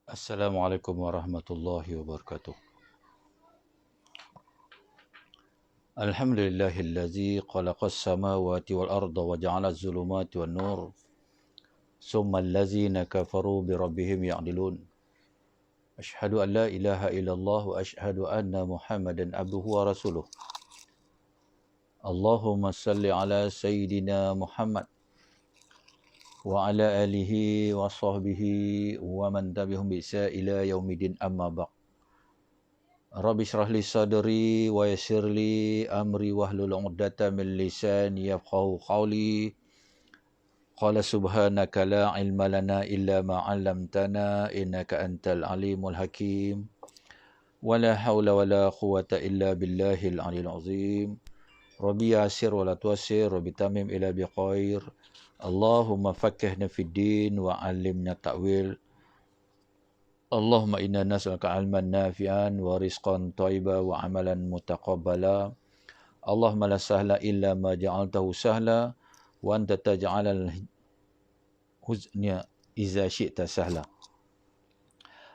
Assalamualaikum warahmatullahi wabarakatuh. Alhamdulillahillazi khalaqas samawati wal arda wa ja'ala az-zulumati wan nur. Summa allazina kafaru bi rabbihim ya'dilun. Ashhadu an la ilaha illallah wa ashhadu anna Muhammadan abduhu wa rasuluh. Allahumma salli ala sayyidina Muhammad wa ala alihi wa sahbihi wa man tabi'ahum bi ihsan ila yaumidin, amma ba'd. Rabbi syrah li sadri wa yassir li amri wahlul 'uqdatam min lisani yafqahu qawli. Qala subhanaka la ilma lana illa ma 'allamtana innaka antal alimul hakim. Wa la haula wa la quwwata illa billahil aliyyil azim. Rabbi yassir wa la tuassir, rabbi tamim ila biqair. Allahumma faqqihna fid din wa 'allimna ta'wil. Allahumma inna nas'aluka 'ilman nafi'an wa rizqan thayyiban wa 'amalan mutaqabbala. Allahumma la sahla illa ma ja'altahu sahla wa anta taj'alal huzna idza syi'ta sahla.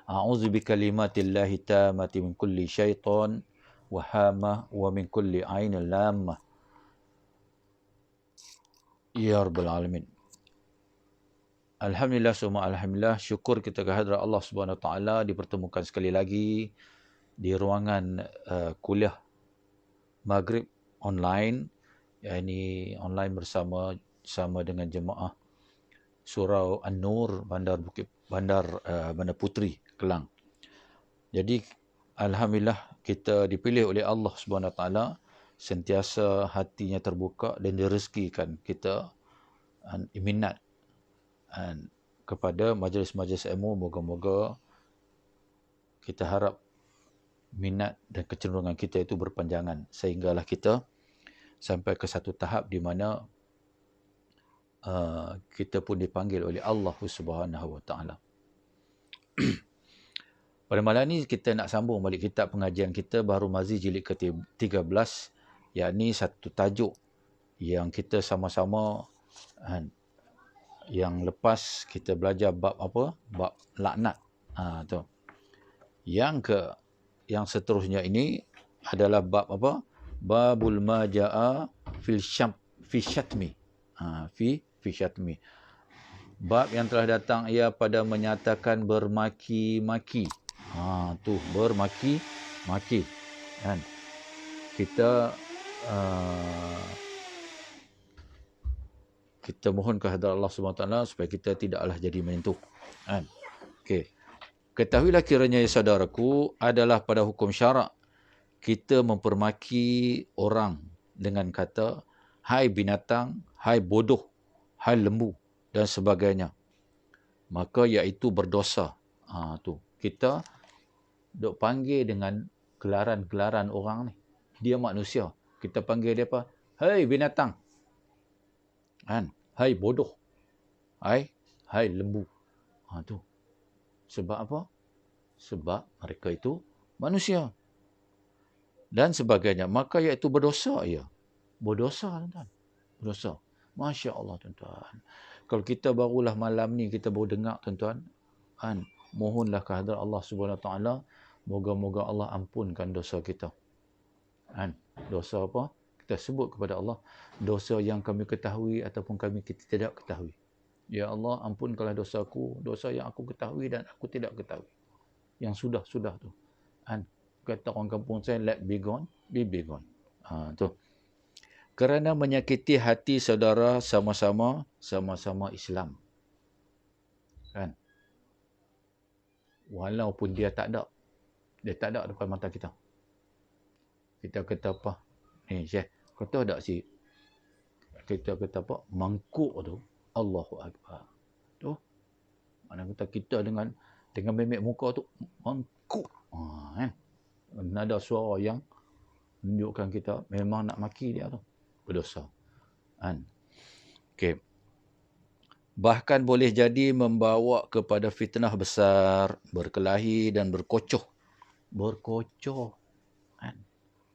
A'udzu bikalimatillahi tammati min kulli syaitan wa hamah wa min kulli 'ainin lammah. Ya rabbal alamin. Alhamdulillah, semua alhamdulillah, syukur kita kehadrat Allah Subhanahu Wa Taala dipertemukan sekali lagi di ruangan kuliah Maghrib online, yakni online bersama dengan jemaah Surau An-Nur Bandar Puteri Kelang. Jadi alhamdulillah kita dipilih oleh Allah Subhanahu Wa Taala, sentiasa hatinya terbuka dan direzekikan kita minat kepada majlis-majlis ilmu. Moga-moga kita harap minat dan kecenderungan kita itu berpanjangan sehinggalah kita sampai ke satu tahap di mana kita pun dipanggil oleh Allah Subhanahu Wa Taala. Pada malam ni kita nak sambung balik kitab pengajian kita Bahrul Mazi jilid ke-13, yakni satu tajuk yang kita sama-sama yang lepas kita belajar bab apa? Bab laknat. Tu. Yang seterusnya ini adalah bab apa? Babul majaa fi syatmi. Fi syatmi. Bab yang telah datang ia pada menyatakan bermaki-maki. Tu bermaki-maki. Kan? Kita kita mohon kehadrat Allah SWT supaya kita tidaklah jadi menyentuh. Okey. Ketahuilah kiranya ya saudaraku, adalah pada hukum syarak kita mempermaki orang dengan kata hai binatang, hai bodoh, hai lembu dan sebagainya. Maka iaitu berdosa. Tu. Kita duk panggil dengan gelaran-gelaran orang ni. Dia manusia. Kita panggil dia apa? Hai binatang. Hai bodoh. Hai lembu. Tu. Sebab apa? Sebab mereka itu manusia. Dan sebagainya. Maka iaitu berdosa ia. Berdosa, tuan-tuan. Berdosa. Masya Allah, tuan-tuan. Kalau kita barulah malam ni, kita baru dengar, tuan-tuan. Mohonlah kehadrat Allah Subhanahu Wa Taala. Moga-moga Allah ampunkan dosa kita. Dosa apa? Kita sebut kepada Allah. Dosa yang kami ketahui ataupun kami kita tidak ketahui. Ya Allah, ampunkanlah dosaku, dosa yang aku ketahui dan aku tidak ketahui. Yang sudah-sudah tu. Kata orang kampung saya, let be gone, be gone. Tu. Kerana menyakiti hati saudara sama-sama Islam. Walaupun dia tak ada. Dia tak ada depan mata kita. Kita kata apa? Ni Syekh, kata tak si? Kita kata apa? Mangkuk tu. Allahu Akbar. Tu. Mana kata kita dengan memek muka tu mangkuk. Nada suara yang menunjukkan kita memang nak maki dia tu. Berdosa. Okey. Bahkan boleh jadi membawa kepada fitnah besar, berkelahi dan berkocoh. Berkocoh.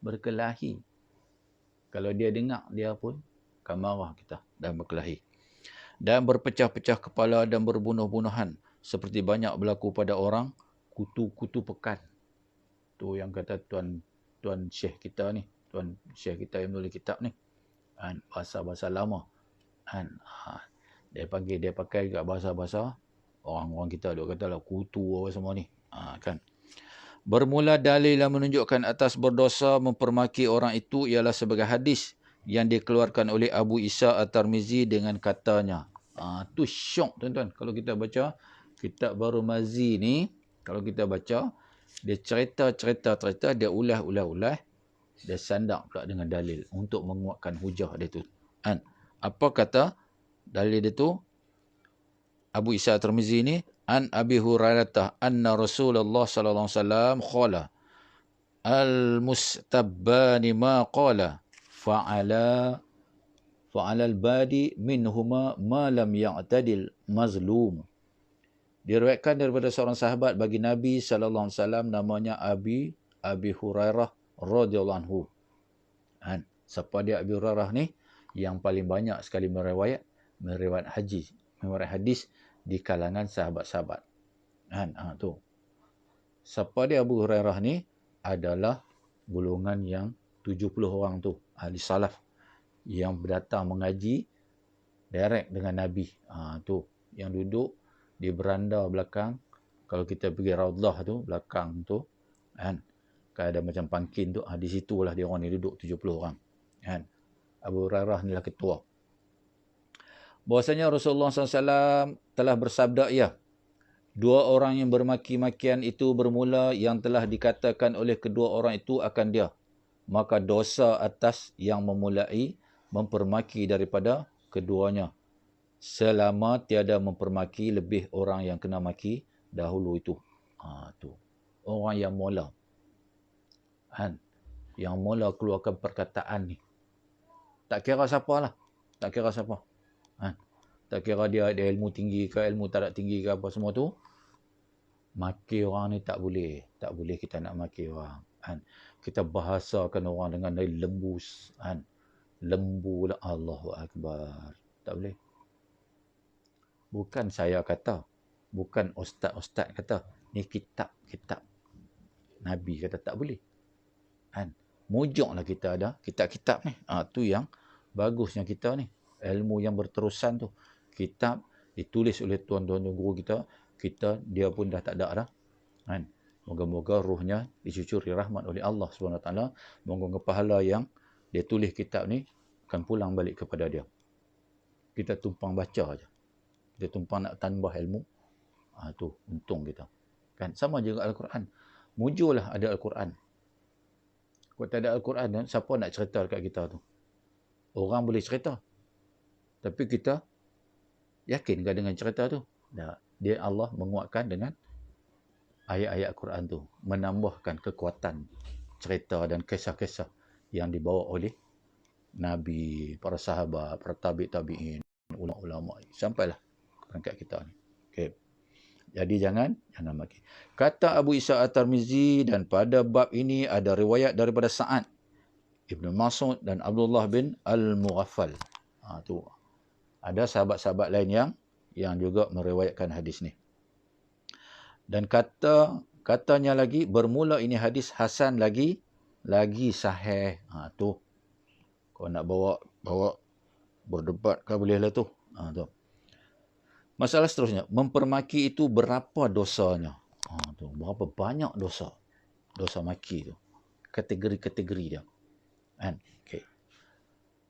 Berkelahi. Kalau dia dengar, dia pun akan marah kita dan berkelahi. Dan berpecah-pecah kepala dan berbunuh-bunuhan. seperti banyak berlaku pada orang kutu-kutu pekan. Tu yang kata tuan syekh kita ni, tuan syekh kita yang menulis kitab ni. Bahasa-bahasa lama. Dia pakai juga bahasa-bahasa orang-orang kita duk kata lah kutu apa semua ni. Kan. Bermula dalil yang menunjukkan atas berdosa mempermaki orang itu ialah sebagai hadis yang dikeluarkan oleh Abu Isa At-Tirmizi dengan katanya. Tu syok tuan-tuan. Kalau kita baca kitab Baru Mazi ni, kalau kita baca, dia cerita, dia ulah, dia sandak pula dengan dalil untuk menguatkan hujah dia tu. Apa kata dalil dia tu? Abu Isa At-Tirmizi ni, an Abi Hurairah anna Rasulullah sallallahu alaihi wasallam qala al-mustabbani ma qala fa'ala al-badi minhuma ma lam ya'tadil mazlum. Diriwayatkan daripada seorang sahabat bagi Nabi sallallahu alaihi wasallam namanya Abi Hurairah radhiyallahu anhu. Siapa dia Abi Hurairah ni? Yang paling banyak sekali meriwayat hadis di kalangan sahabat-sahabat. Tu. Siapa dia Abu Hurairah ni? Adalah golongan yang 70 orang tu, ahli salaf yang datang mengaji direct dengan Nabi. Tu yang duduk di beranda belakang. Kalau kita pergi Raudhah tu, belakang tu, kan ada macam pangkin tu, di situlah dia orang ni duduk 70 orang. Abu Hurairah ni lah ketua. Bahwasanya Rasulullah SAW telah bersabda, dua orang yang bermaki-makian itu bermula yang telah dikatakan oleh kedua orang itu akan dia. Maka dosa atas yang memulai mempermaki daripada keduanya. Selama tiada mempermaki lebih orang yang kena maki dahulu itu. Tu. Orang yang mula. Yang mula keluarkan perkataan ni. Tak kira siapa lah. Tak kira siapa. Tak kira dia ada ilmu tinggi ke, ilmu tak ada tinggi ke, apa semua tu. Maki orang ni tak boleh. Tak boleh kita nak maki orang. Kita bahasakan orang dengan lembus. Lembu lah. Allahu Akbar. Tak boleh. Bukan saya kata. Bukan ustaz-ustaz kata. Ni kitab. Nabi kata tak boleh. Mujuklah kita ada kitab-kitab ni. Tu yang bagusnya kita ni. Ilmu yang berterusan tu. Kitab ditulis oleh tuan-tuan guru kita. Dia pun dah tak ada dah. Moga-moga ruhnya dicucuri rahmat oleh Allah SWT. Moga-moga pahala yang dia tulis kitab ni akan pulang balik kepada dia. Kita tumpang baca aja. Kita tumpang nak tambah ilmu. Tu untung kita. Kan sama juga Al-Quran. Mujurlah ada Al-Quran. Kalau tak ada Al-Quran, siapa nak cerita dekat kita tu? Orang boleh cerita. Tapi kita yakin ke dengan cerita tu? Dia Allah menguatkan dengan ayat-ayat Quran tu. Menambahkan kekuatan cerita dan kisah-kisah yang dibawa oleh Nabi, para sahabat, para tabi'in, ulama-ulama. Sampailah perangkat kita ni. Okay. Jadi jangan maki. Kata Abu Isa At-Tirmizi, dan pada bab ini ada riwayat daripada Sa'ad Ibn Mas'ud dan Abdullah bin Al-Mughaffal. Tu. Ada sahabat-sahabat lain yang juga meriwayatkan hadis ni. Dan katanya lagi, bermula ini hadis hasan lagi sahih. Tu. Kalau nak bawa berdebat kan boleh lah tu. Tu. Masalah seterusnya, mempermaki itu berapa dosanya? Tu. Berapa banyak dosa maki tu. Kategori-kategori dia. Okay.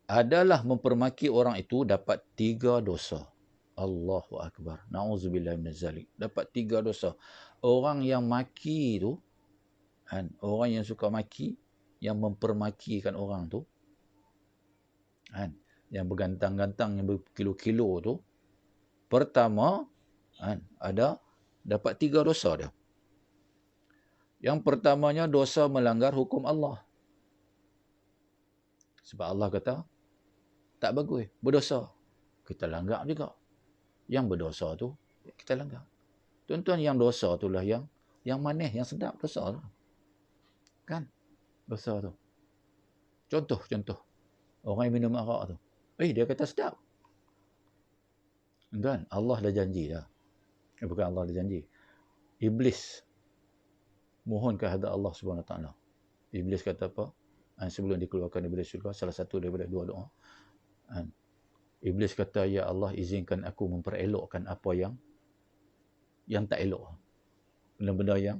Adalah mempermaki orang itu dapat 3 dosa. Allahu Akbar. Na'udzubillah minaz zalik. Dapat 3 dosa. Orang yang maki tu, orang yang suka maki, yang mempermakikan orang tu, yang bergantang-gantang, yang berkilo-kilo tu, pertama, dapat 3 dosa dia. Yang pertamanya dosa melanggar hukum Allah. Sebab Allah kata, tak bagus, berdosa. Kita langgar juga. Yang berdosa tu, kita langgar. Tuan-tuan, yang dosa tu lah yang manis, yang sedap dosa tu. Kan? Dosa tu. Contoh. Orang yang minum arak tu. Dia kata sedap. Kan? Allah dah janji dah. Bukan Allah ada janji. Iblis mohon kepada Allah Subhanahu Wa Taala. Iblis kata apa? Sebelum dikeluarkan daripada syurga, salah satu daripada dua doa. Iblis kata, ya Allah, izinkan aku memperelokkan apa yang tak elok. Benda-benda yang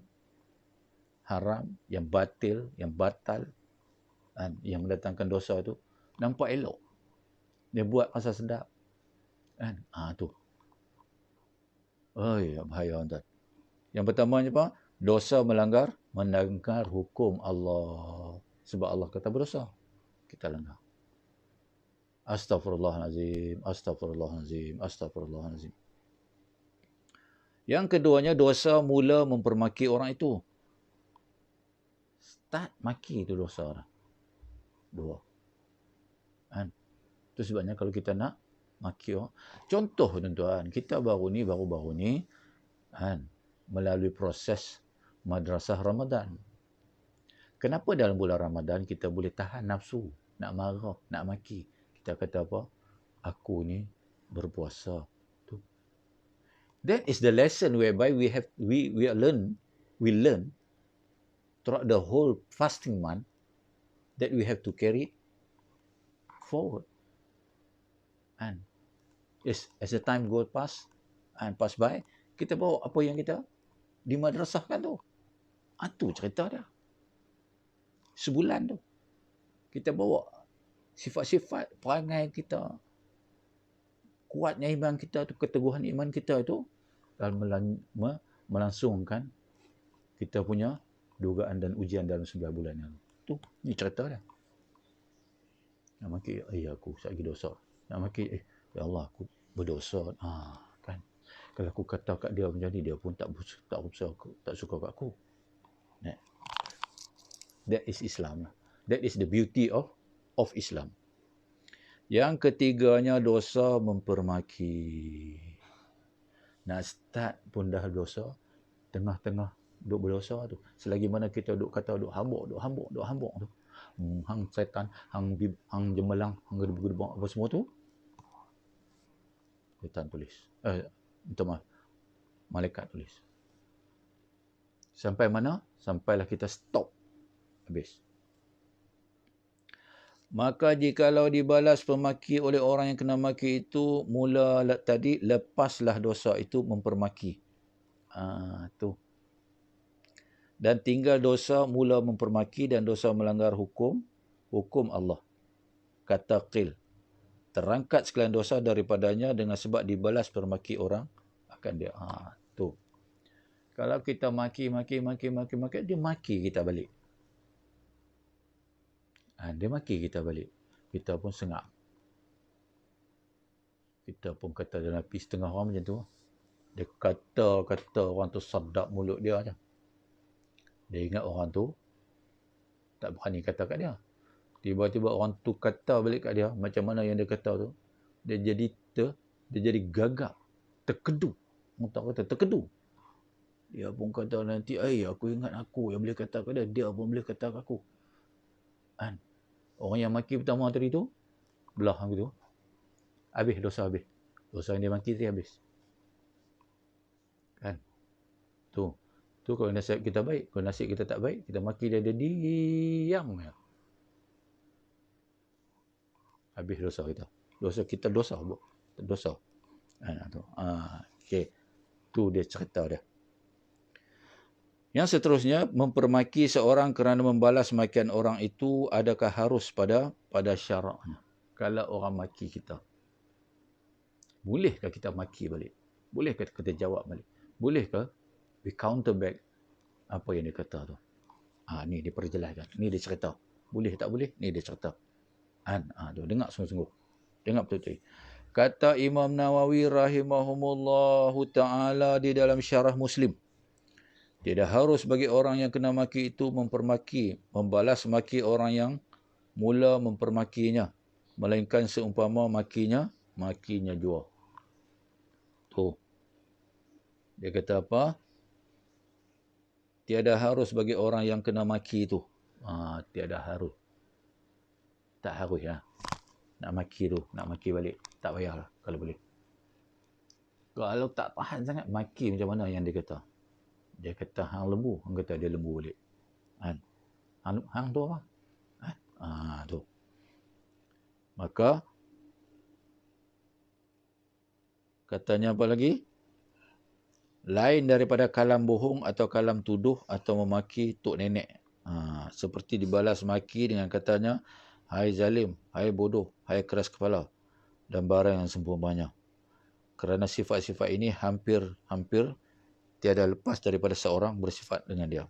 haram, yang batil, yang batal, yang mendatangkan dosa tu, nampak elok. Dia buat rasa sedap. Tu. Oh ya, bahaya tuan. Yang pertamanya apa? Dosa melanggar hukum Allah. Sebab Allah kata berdosa, kita langgar. Astaghfirullahalazim, astaghfirullahalazim, astaghfirullahalazim. Yang keduanya, dosa mula mempermaki orang itu. Start maki itu dosa orang. Dua. Itu sebabnya kalau kita nak maki orang. Contoh tuan-tuan, kita baru-baru ni melalui proses madrasah Ramadan. Kenapa dalam bulan Ramadan kita boleh tahan nafsu, nak marah, nak maki? Kita kata apa? Aku ni berpuasa. That is the lesson whereby we learn throughout the whole fasting month that we have to carry forward. And yes, as the time goes past by, kita bawa apa yang kita dimadrasahkan tu. Itu cerita dia. Sebulan tu. Kita bawa sifat-sifat perangai kita, kuatnya iman kita tu, keteguhan iman kita itu, dan melangsungkan kita punya dugaan dan ujian dalam 9 bulan yang tu. Ni cerita dia. Nak maki, aku lagi dosa. Nak maki, ya Allah, aku berdosa. Kan. Kalau aku kata kat dia macam ni, dia pun tak suka kat aku. That is Islam. That is the beauty of Islam. Yang ketiganya, dosa mempermaki. Nak start pun dah dosa, tengah-tengah duk berdosa tu. Selagi mana kita duk kata duk hambuk tu. Hang setan, hang jemelang, hang gedebak apa semua tu. Setan tulis. Minta maaf. Malaikat tulis. Sampai mana? Sampailah kita stop. Habis. Maka jikalau dibalas pemaki oleh orang yang kena maki itu, mula tadi, lepaslah dosa itu mempermaki. Tu. Dan tinggal dosa mula mempermaki dan dosa melanggar hukum Allah. Kata Qil. Terangkat sekalian dosa daripadanya dengan sebab dibalas permaki orang akan dia. Tu. Kalau kita maki, dia maki kita balik. Dia maki kita balik. Kita pun sengak. Kita pun kata dalam api setengah orang macam tu. Dia kata orang tu sedap mulut dia je. Dia ingat orang tu tak berani kata kat dia. Tiba-tiba orang tu kata balik kat dia, macam mana yang dia kata tu, dia jadi gagap, terkedu. Orang tak kata terkedu. Dia pun kata nanti, aku ingat aku yang boleh kata kat dia, dia pun boleh kata kat aku. Orang yang maki pertama tadi tu, belah gitu. Habis dosa habis. Dosa yang dia maki tadi habis. Kan? Tu kalau nasib kita baik. Kalau nasib kita tak baik, kita maki dia diam. Habis dosa kita. Dosa. Okay. Tu dia cerita dia. Yang seterusnya, mempermaki seorang kerana membalas makian orang itu, adakah harus pada syaraknya? Kalau orang maki kita, bolehkah kita maki balik? Bolehkah kita jawab balik? Bolehkah we counter back apa yang dia kata tu? Ni dia perjelaskan. Ni dia cerita. Boleh tak boleh? Ni dia cerita. Dengar sungguh-sungguh. Dengar betul-betul. Kata Imam Nawawi rahimahumullahu ta'ala di dalam syarah Muslim. Tidak harus bagi orang yang kena maki itu membalas maki orang yang mula mempermakinya. Melainkan seumpama makinya jua. Tu. Dia kata apa? Tiada harus bagi orang yang kena maki itu. Tiada harus. Tak harus ya. Nak maki balik. Tak payahlah kalau boleh. Kalau tak tahan sangat, maki macam mana yang dia kata? Dia kata hang lembu, hang kata dia lembu balik. Kan? Hang tu apa? Tu. Maka katanya apa lagi? Lain daripada kalam bohong atau kalam tuduh atau memaki tok nenek. Seperti dibalas maki dengan katanya, hai zalim, hai bodoh, hai keras kepala, dan barang yang seumpamanya. Kerana sifat-sifat ini hampir tiada lepas daripada seorang bersifat dengan dia.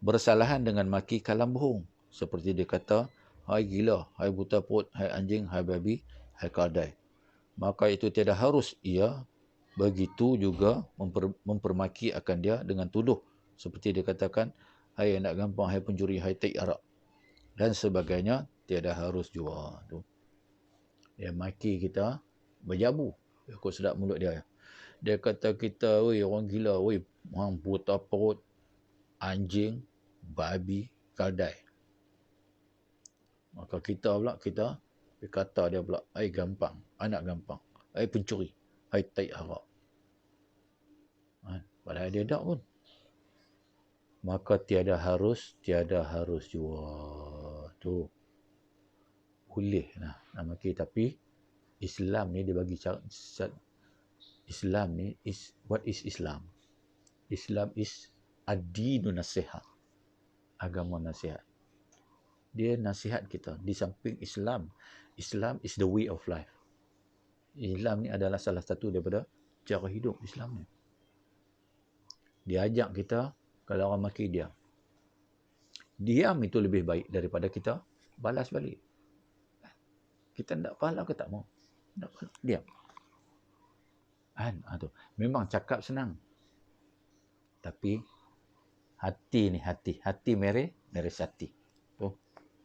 Bersalahan dengan maki kalam bohong. Seperti dia kata, hai gila, hai buta perut, hai anjing, hai babi, hai kaldai. Maka itu tiada harus ia begitu juga mempermaki akan dia dengan tuduh. Seperti dia katakan, hai anak gampang, hai pencuri, hai tai arak. Dan sebagainya, tiada harus jua. Dia maki kita berjabu. Aku sedap mulut dia. Dia kata kita, oi orang gila, oi orang buta perut, anjing, babi, kaldai. Maka kita kata dia pula, hai gampang, anak gampang, hai pencuri, hai tai arak. Padahal dia tak pun. Maka tiada harus jua. Tu. Boleh lah nak maki. Tapi Islam ni dia bagi cara. Islam ni what is Islam? Islam is ad-dinu nasihat. Agama nasihat. Dia nasihat kita. Di samping Islam is the way of life. Islam ni adalah salah satu daripada cara hidup Islam ni. Dia ajak kita, kalau orang maki dia, diam itu lebih baik daripada kita balas balik. Kita tak pahala ke tak mau? Tak pahala. Diam. Tu. Memang cakap senang. Tapi hati ni hati mere hati. Tu.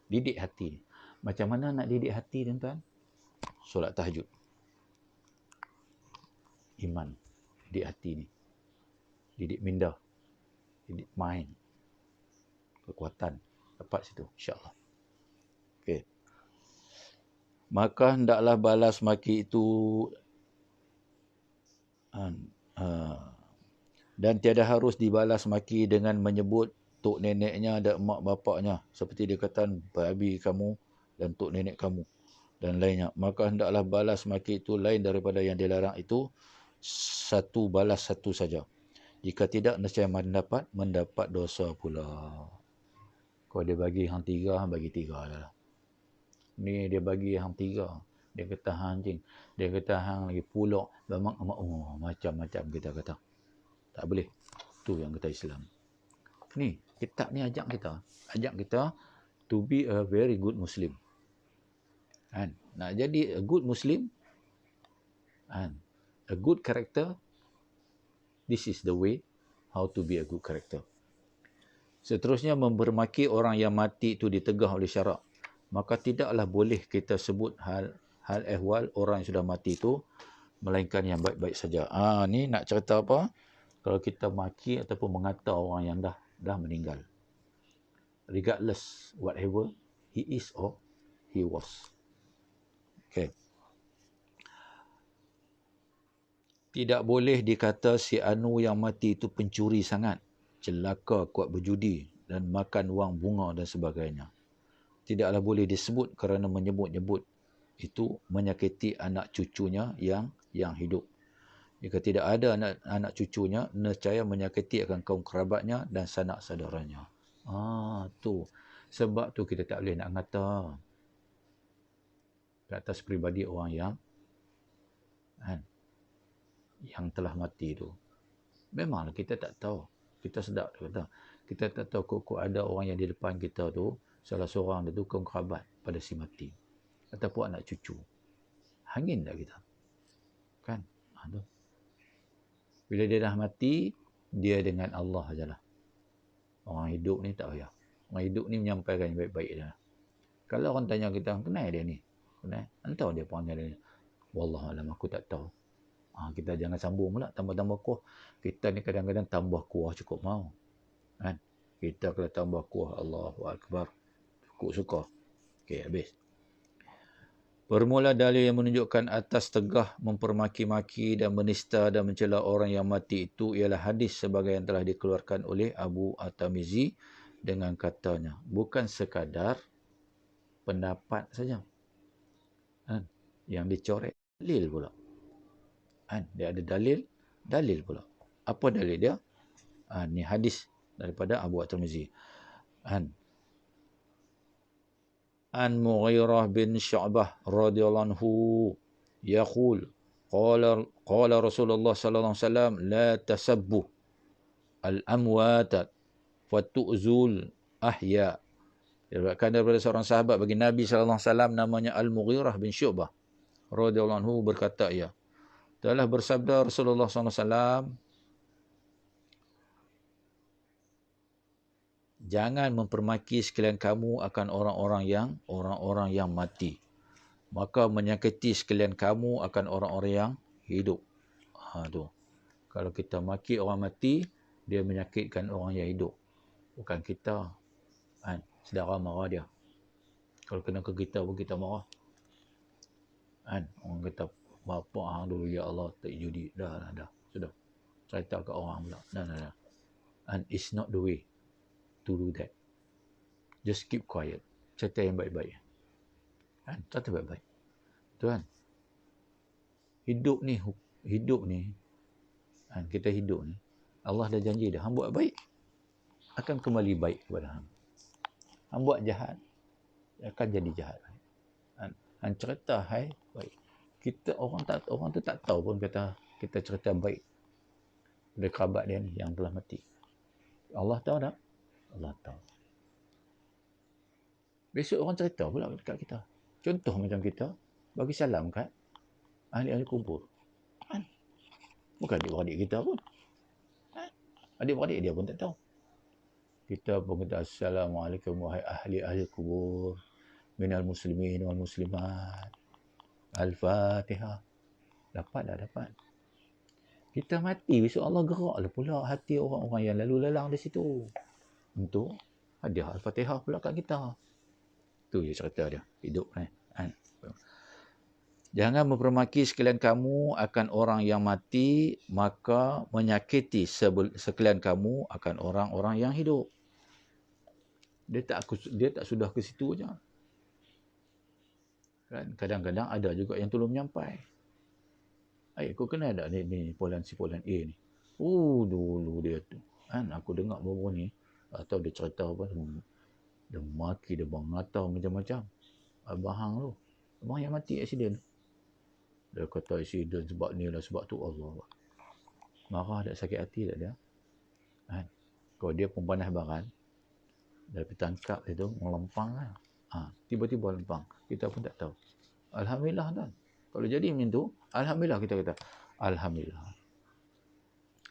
Didik hati ni. Macam mana nak didik hati tuan-tuan? Solat tahajud. Iman. Didik hati ni. Didik minda. Didik mind. Kekuatan. Dapat situ. InsyaAllah. Okey. Maka hendaklah balas maki itu dan tiada harus dibalas maki dengan menyebut tok neneknya dan mak bapaknya. Seperti dia kata, babi kamu dan tok nenek kamu dan lainnya. Maka hendaklah balas maki itu lain daripada yang dilarang itu, satu balas satu saja. Jika tidak, nescaya mendapat dosa pula. Kalau dia bagi hang 3, hang bagi 3 lah. Ni dia bagi hang 3. Dia kata hang anjing. Dia kata hang lagi pulak. Macam-macam kita kata. Tak boleh. Tu yang kata Islam. Ni, kitab ni ajak kita to be a very good Muslim. Nak jadi a good Muslim, a good character, this is the way how to be a good character. Seterusnya, mempermaki orang yang mati itu ditegah oleh syarak. Maka tidaklah boleh kita sebut hal ehwal orang yang sudah mati itu, melainkan yang baik-baik saja. Ni nak cerita apa? Kalau kita maki ataupun mengata orang yang dah meninggal. Regardless whatever he is or he was. Okay. Tidak boleh dikata si Anu yang mati itu pencuri sangat, celaka, kuat berjudi dan makan wang bunga dan sebagainya. Tidaklah boleh disebut kerana menyebut-nyebut itu menyakiti anak cucunya yang hidup. Jika tidak ada anak cucunya, nescaya menyakiti akan kaum kerabatnya dan sanak saudaranya. Tu. Sebab tu kita tak boleh nak ngata ke atas peribadi orang yang telah mati tu. Memanglah kita tak tahu. Kita sedap kata. Kita tak tahu kok ada orang yang di depan kita tu, salah seorang dia tu kaum kerabat pada si mati. Ataupun anak cucu. Hangin tak kita? Kan? Tu. Bila dia dah mati, dia dengan Allah sajalah. Orang hidup ni tak payah. Orang hidup ni menyampaikan yang baik-baik dia. Kalau orang tanya kita, kenal dia ni? Kenal? Entah dia panggil dia ni. Wallahualam, aku tak tahu. Kita jangan sambung pula, tambah-tambah kuah. Kita ni kadang-kadang tambah kuah cukup mau. Kan? Kita kalau tambah kuah, Allahu Akbar. Cukup suka. Okey, habis. Bermula dalil yang menunjukkan atas tegah mempermaki-maki dan menista dan mencela orang yang mati itu ialah hadis sebagai yang telah dikeluarkan oleh Abu At-Tirmizi dengan katanya, bukan sekadar pendapat saja. Yang dicoret dalil pula. Dia ada dalil pula. Apa dalil dia? Ni hadis daripada Abu At-Tirmizi. An Mughirah bin Syu'bah radhiyallahu anhu yaqul qala Rasulullah sallallahu alaihi wasallam la tasabbu al-amwat fatu'zul ahya. Diriwayatkan daripada seorang sahabat bagi Nabi sallallahu alaihi wasallam namanya Al-Mughirah bin Syu'bah radhiyallahu anhu berkata telah bersabda Rasulullah sallallahu alaihi wasallam, jangan mempermaki sekalian kamu akan orang-orang yang mati. Maka menyakiti sekalian kamu akan orang-orang yang hidup. Tu. Kalau kita maki orang mati, dia menyakitkan orang yang hidup. Bukan kita. Saudara marah dia. Kalau kena ke kita pun kita marah. Orang kata, bapa hang dulu, ya Allah, tak judi. Dah. Sudah. Cerita ke orang pula. Dah. And it's not the way to do that. Just keep quiet. Cerita yang baik-baik. Cerita baik-baik. Tuan. Hidup ni, kita hidup ni, Allah dah janji dah. Hang buat baik, akan kembali baik kepada hang. Hang buat jahat, akan jadi jahat. Hang cerita baik. Orang tu tak tahu pun kata kita cerita baik dari kerabat dia ni yang telah mati. Allah tahu tak? Allah tahu. Besok orang cerita pula dekat kita. Contoh macam kita bagi salam kat ahli-ahli kubur. Bukan adik-beradik kita pun. Adik-beradik dia pun tak tahu. Kita pun kata Assalamualaikum wahai ahli-ahli kubur, minal muslimin wal muslimat. Al-Fatihah. Dapat. Kita mati, besok Allah geraklah pula hati orang-orang yang lalu lalang di situ. Untuk hadiah Al-Fatihah pula kat kita. Tu je cerita dia. Hidup ni. Jangan mempermaki sekalian kamu akan orang yang mati, maka menyakiti sekalian kamu akan orang-orang yang hidup. Dia tak sudah ke situ je. Kan? Kadang-kadang ada juga yang tolong menyampai. Kau kena ada ni si Polan A ni. Dulu dia tu. Aku dengar baru ni. Atau dia cerita apa. Dia maki, dia mengatau macam-macam. Abang tu. Abang yang mati aksiden. Dia kata aksiden sebab ni lah, sebab tu Allah. Marah tak, sakit hati tak dia? Kalau dia pun panas baran, dia pergi tangkap dia tu, melempang lah. Tiba-tiba lempang. Kita pun tak tahu. Alhamdulillah kan. Kalau jadi macam tu, Alhamdulillah kita kata. Alhamdulillah.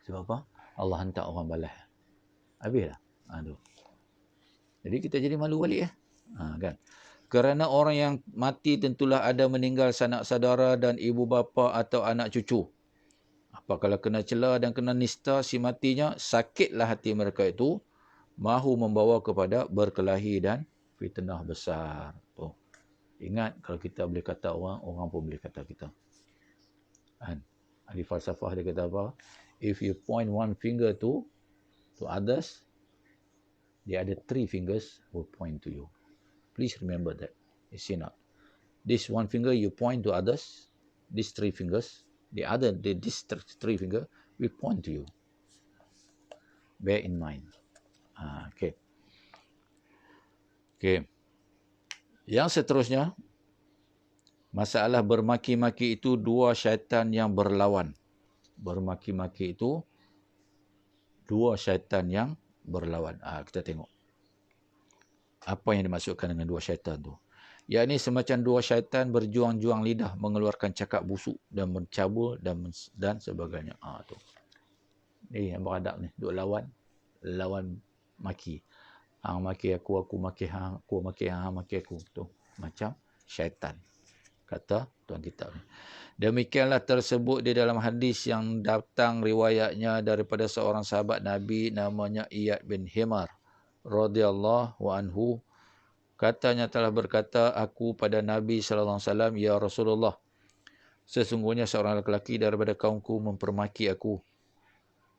Sebab apa? Allah hantar orang balas. Habislah. Jadi kita jadi malu balik kan. Kerana orang yang mati tentulah ada meninggal sanak saudara dan ibu bapa atau anak cucu. Apakala kena cela dan kena nista si matinya, sakitlah hati mereka itu, mahu membawa kepada berkelahi dan fitnah besar. Tuh. Ingat, kalau kita boleh kata orang, orang pun boleh kata kita. Ahli falsafah dia kata apa? If you point one finger to others, the other three fingers will point to you. Please remember that. You see not? This one finger you point to others, these three fingers, this three finger will point to you. Bear in mind. Okay. Yang seterusnya, masalah bermaki-maki itu dua syaitan yang berlawan. Bermaki-maki itu dua syaitan yang berlawan. Kita tengok. Apa yang dimaksudkan dengan dua syaitan tu? Yakni semacam dua syaitan berjuang-juang lidah mengeluarkan cakap busuk dan mencabul dan sebagainya. Tu. Ni yang beradab ni, duk lawan maki. Hang maki aku maki hang, aku maki hang maki aku. Tu macam syaitan. Kata tuan kitab ni. Demikianlah tersebut di dalam hadis yang datang riwayatnya daripada seorang sahabat Nabi namanya Iyad bin Himar radhiyallahu anhu, Katanya telah berkata aku pada Nabi SAW, Ya Rasulullah, sesungguhnya seorang lelaki daripada kaumku mempermaki aku.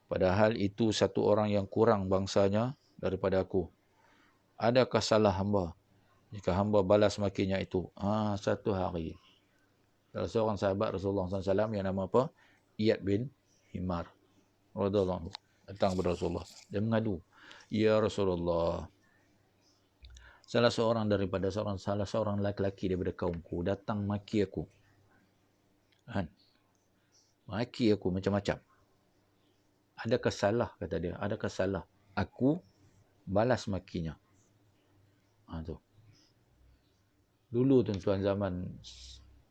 Padahal itu satu orang yang kurang bangsanya daripada aku. Adakah salah hamba jika hamba balas makinya itu? Satu hari. Salah seorang sahabat Rasulullah SAW yang nama apa? Iyad bin Himar radhiyallahu anhu datang kepada Rasulullah. Dia mengadu, Ya Rasulullah, salah seorang lelaki daripada kaumku datang maki aku. Maki aku macam-macam. Adakah salah, kata dia, adakah salah aku balas makinya? Tu. Dulu tuan-tuan zaman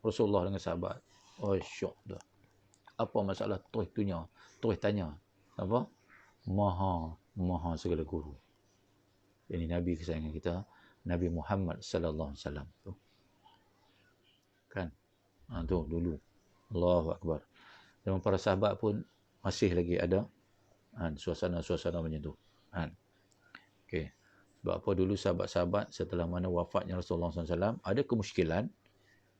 Rasulullah dengan sahabat. Syok dah. Apa masalah? Terus tanya. Apa? Maha segala guru. Ini Nabi kesayangan kita, Nabi Muhammad sallallahu alaihi wasallam tu. Kan? Tu dulu. Allahu akbar. Dan para sahabat pun masih lagi ada suasana-suasana macam tu. Okey. Sebab apa dulu sahabat-sahabat setelah mana wafatnya Rasulullah SAW ada kemusykilan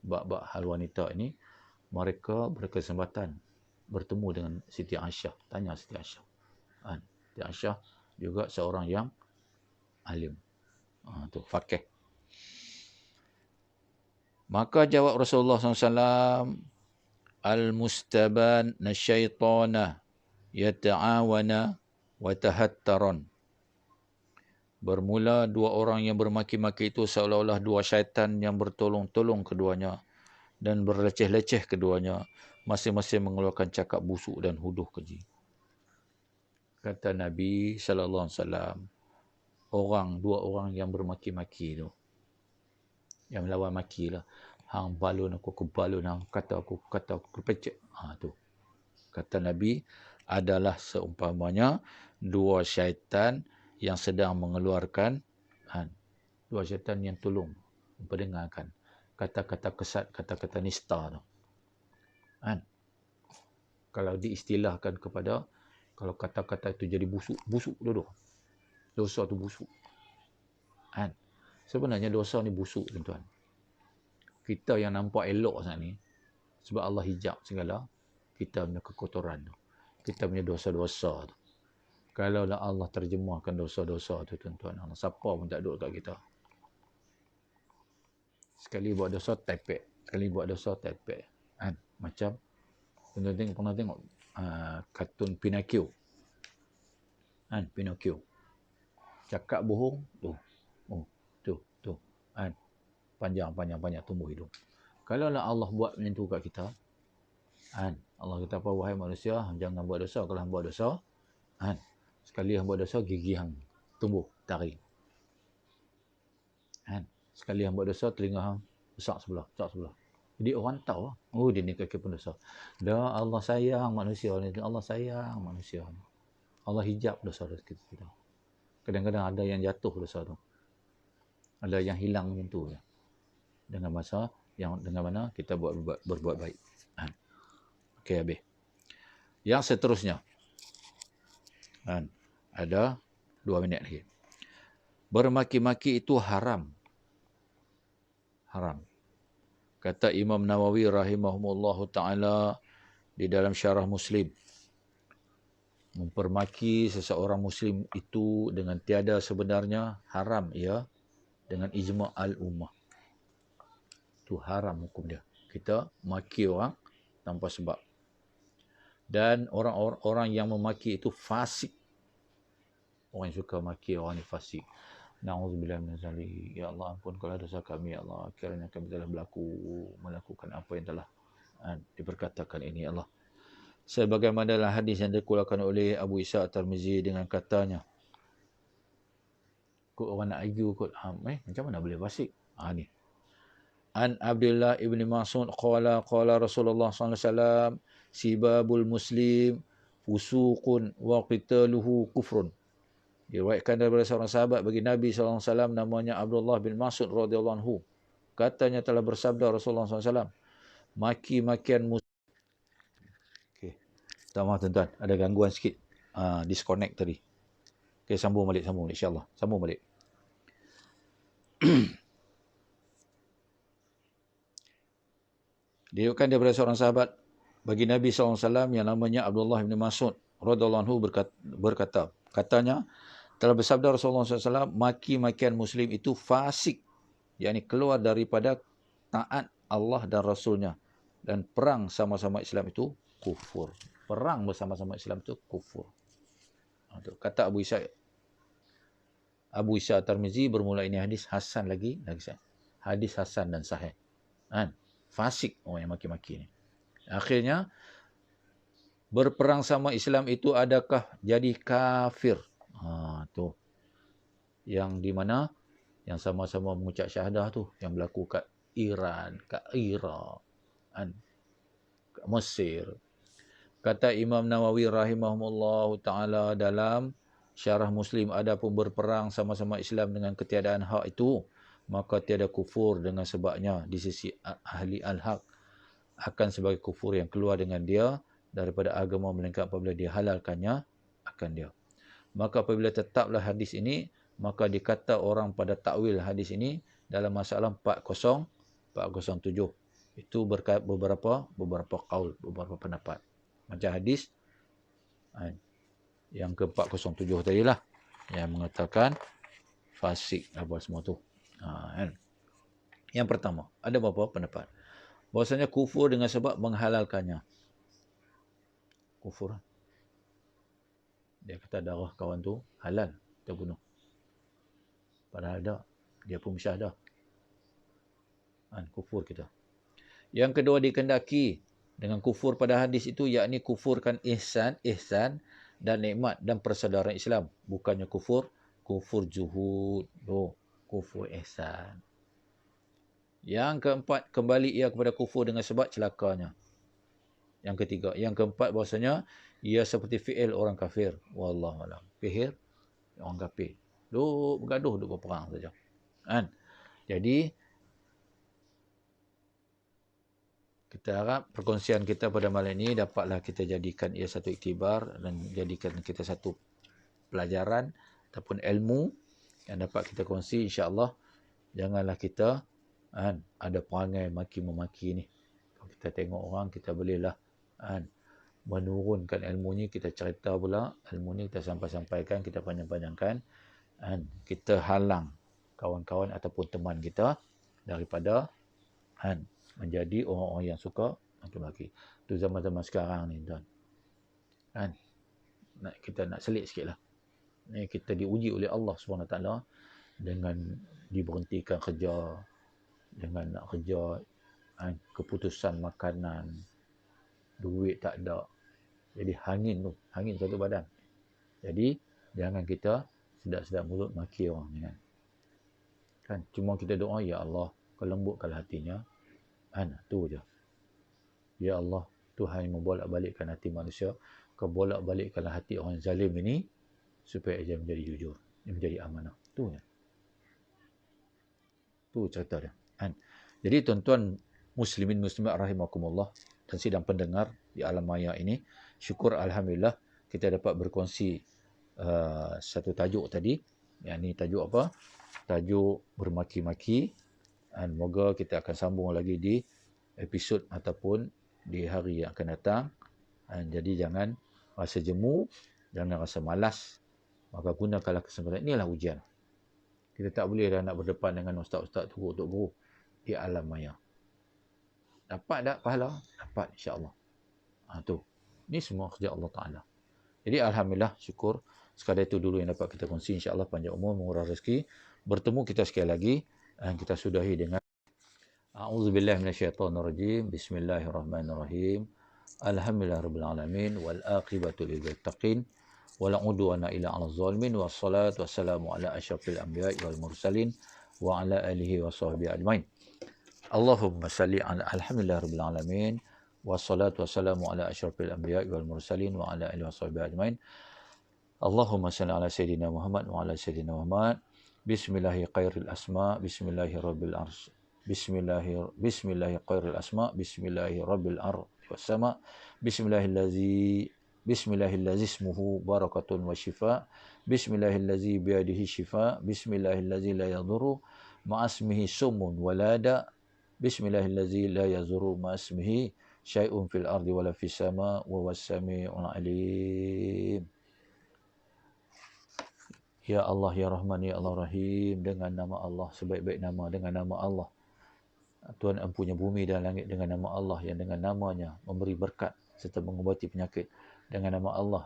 bab hal wanita ini, mereka berkesempatan bertemu dengan Siti Aisyah. Tanya Siti Aisyah. Siti Aisyah juga seorang yang alim. Tu faqih. Maka jawab Rasulullah SAW, Al-mustaban nasyaitana yata'awana wa tahattaron. Bermula dua orang yang bermaki-maki itu seolah-olah dua syaitan yang bertolong-tolong keduanya dan berleceh-leceh keduanya, masing-masing mengeluarkan cakap busuk dan huduh keji. Kata Nabi sallallahu alaihi wasallam, dua orang yang bermaki-maki itu, yang melawan maki lah. Hang balun aku balun, hang kata aku kepecek. Tu. Kata Nabi, adalah seumpamanya dua syaitan yang sedang mengeluarkan, dua syaitan yang tolong memperdengarkan kata-kata kesat, kata-kata nista tu. Kalau diistilahkan kepada, kalau kata-kata itu jadi busuk dulu. Dosa tu busuk. Sebenarnya dosa ni busuk, tuan-tuan. Kita yang nampak elok saat ni, sebab Allah hijab segala kita punya kekotoran tu, kita punya dosa-dosa tu. Kalau Allah terjemahkan dosa-dosa tu, tuan-tuan, siapa pun tak duduk kat kita. Sekali buat dosa, tepek. Sekali buat dosa, tepek. Macam, tuan-tuan pernah tengok kartun Pinocchio. Pinocchio. Cakap bohong, tu. Panjang tumbuh hidung. Kalau Allah buat macam tu kat kita, Allah kata apa, wahai manusia, jangan buat dosa. Kalau hang buat dosa, sekali hang buat dosa, gigi hang tumbuh, taring. Sekali hang buat dosa, telinga hang besar sebelah. Jadi orang tahu, dia ni kaki pendosa. Dah Allah sayang manusia ni, Allah sayang manusia ni. Allah hijab dosa-dosa kita. Kadang-kadang ada yang jatuh dosa tu. Ada yang hilang macam tu. Dengan masa yang dengan mana kita berbuat baik. Okey, habis. Yang seterusnya. Ada 2 minit lagi. Bermaki-maki itu haram. Kata Imam Nawawi rahimahumullahu ta'ala di dalam syarah Muslim. Mempermaki seseorang Muslim itu dengan tiada sebenarnya haram, ya, dengan ijma' al-ummah. Itu haram hukum dia. Kita maki orang tanpa sebab. Dan orang yang memaki itu fasik. Orang yang suka maki orang ni fasik. Na'udzubillah min zalik. Ya Allah, ampun kalau dosa kami, ya Allah. Kiranya kami telah melakukan apa yang telah diperkatakan ini, ya Allah. Sebagaimana dalam hadis yang dikeluarkan oleh Abu Isa At-Tirmizi dengan katanya, kok orang nak argue kot, macam mana boleh fasik? Ni. An Abdullah ibn Mas'ud qala Rasulullah sallallahu alaihi wasallam, sibabul muslim fusuqun wa qitaluhu kufrun. Diriwayatkan daripada seorang sahabat bagi Nabi sallallahu alaihi wasallam namanya Abdullah bin Mas'ud radhiyallahu anhu. Katanya telah bersabda Rasulullah sallallahu alaihi wasallam, maki-makian muslim. Okey. Maaf tuan-tuan, ada gangguan sikit. Disconnect tadi. Okey, sambung balik insya-Allah. Sambung balik. Diriwayatkan daripada seorang sahabat bagi Nabi SAW yang namanya Abdullah bin Mas'ud radhiyallahu anhu berkata, katanya telah bersabda Rasulullah SAW, maki-makian Muslim itu fasik, yakni keluar daripada taat Allah dan Rasulnya, dan perang sama-sama Islam itu kufur. Perang bersama-sama Islam itu kufur. Kata Abu Isa At-Tirmizi bermula ini hadis hasan lagi hadis hasan dan sahih. Fasik orang yang maki-maki ni. Akhirnya berperang sama Islam itu adakah jadi kafir? Tu. Yang di mana yang sama-sama mengucap syahadah tu yang berlaku kat Iran, kat Iraq, kat Mesir. Kata Imam Nawawi rahimahullah taala dalam Syarah Muslim, adapun berperang sama-sama Islam dengan ketiadaan hak itu, maka tiada kufur dengan sebabnya di sisi ahli al-haq, akan sebagai kufur yang keluar dengan dia daripada agama, melainkan apabila dihalalkannya akan dia. Maka apabila tetaplah hadis ini, maka dikata orang pada takwil hadis ini dalam masalah 407. Itu beberapa qaul, beberapa pendapat. Macam hadis yang ke-407 tadi lah, yang mengatakan fasik apa semua tu. Yang pertama, ada beberapa pendapat. Bahasanya kufur dengan sebab menghalalkannya. Kufur. Dia kata darah kawan tu halal, kita bunuh. Padahal ada, dia pun syahadah. Kufur kita. Yang kedua dikendaki dengan kufur pada hadis itu, yakni kufurkan ihsan dan nikmat dan persaudaraan Islam. Bukannya kufur juhud. Kufur ihsan. Yang keempat, kembali ia kepada kufur dengan sebab celakanya. Yang ketiga. Yang keempat, bahasanya ia seperti fi'il orang kafir. Wallahualam. Fi'il orang kafir. Duk bergaduh, duk berperang saja. Jadi, kita harap perkongsian kita pada malam ini dapatlah kita jadikan ia satu iktibar dan jadikan kita satu pelajaran ataupun ilmu yang dapat kita kongsi, insya-Allah. Janganlah kita ada perangai maki-memaki ni. Kalau kita tengok orang, kita bolehlah menurunkan ilmu ni, kita cerita pula ilmu ni, kita sampaikan, kita panjang-panjangkan, kita halang kawan-kawan ataupun teman kita daripada menjadi orang-orang yang suka maki-maki. Itu zaman-zaman sekarang ni, tuan. Kita nak selit sikit lah. Kita diuji oleh Allah SWT dengan diberhentikan kerja, dengan nak kerja, keputusan makanan, duit tak ada. Jadi hangin satu badan. Jadi jangan kita sedap-sedap mulut maki orang. Cuma kita doa, ya Allah, kau lembutkanlah hatinya. Tu je. Ya Allah, Tuhan yang membolak-balikkan hati manusia, kau bolak-balikkanlah hati orang zalim ini supaya dia menjadi jujur, dia menjadi amanah. Tu je. Tu cerita dia. Jadi tuan-tuan muslimin muslimat rahimakumullah dan sidang pendengar di alam maya ini, syukur alhamdulillah kita dapat berkongsi satu tajuk tadi. Yang ni tajuk apa? Tajuk bermaki-maki. Moga kita akan sambung lagi di episod ataupun di hari yang akan datang. Jadi jangan rasa jemu, jangan rasa malas. Maka gunakanlah kesempatan. Inilah ujian. Kita tak boleh dah nak berdepan dengan ustaz-ustaz, tok guru di alam maya. Dapat tak pahala? Dapat, insya-Allah. Tu. Ini semua kerja Allah Ta'ala. Jadi alhamdulillah, syukur. Sekadar itu dulu yang dapat kita kongsi. InsyaAllah panjang umur, murah rezeki. Bertemu kita sekali lagi. Dan kita sudahi dengan A'udzubillahi minasyaitonirrajim. Bismillahirrahmanirrahim. Alhamdulillahirrahmanirrahim. Wal aqibatu lil muttaqin. Wala udwana illa 'alal zalimin. Wassalatu wassalamu ala asyrafil anbiya'i wal mursalin wa ala alihi wa sahbihi ajmain. Allahumma salli ala alhamdulillahirabbil alamin. Wassalatu wassalamu ala asyrafil anbiya'i wal mursalin wa ala alihi wa sahbihi ajmain. Allahumma salli ala sayyidina Muhammad wa ala sayyidina Muhammad. Bismillahi khairil asma, bismillahi rabbil ars. Bismillahi khairil asma, bismillahi rabbil ars wassama. Bismillahillazi ismuhu barakatun wa shifa. Bismillahillazi biyadihi shifa. Bismillahillazi la yadurru ma'asmihi summun walada. Bismillahillazi la yazuru ma'asmihi syai'un fil ardi wala fis sama wa was sami'ul alim. Ya Allah, Ya Rahman, Ya Allah Rahim, dengan nama Allah, sebaik-baik nama, dengan nama Allah. Tuhan empunya bumi dan langit, dengan nama Allah yang dengan namanya memberi berkat serta mengubati penyakit, dengan nama Allah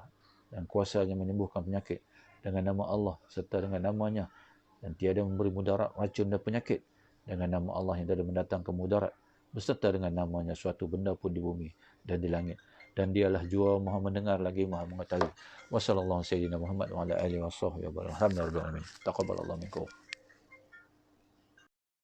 dan kuasanya menyembuhkan penyakit, dengan nama Allah serta dengan namanya dan tiada memberi mudarat, racun dan penyakit, dengan nama Allah yang tiada mendatangkan mudarat, beserta dengan namanya suatu benda pun di bumi dan di langit. Dan dialah jua Maha mendengar lagi Maha mengetahui. Wassallallahu sayyidina Muhammad wa ala alihi wa sahbihi wa barakatuh. Alhamdulillah. Taqabbalallahu minkum.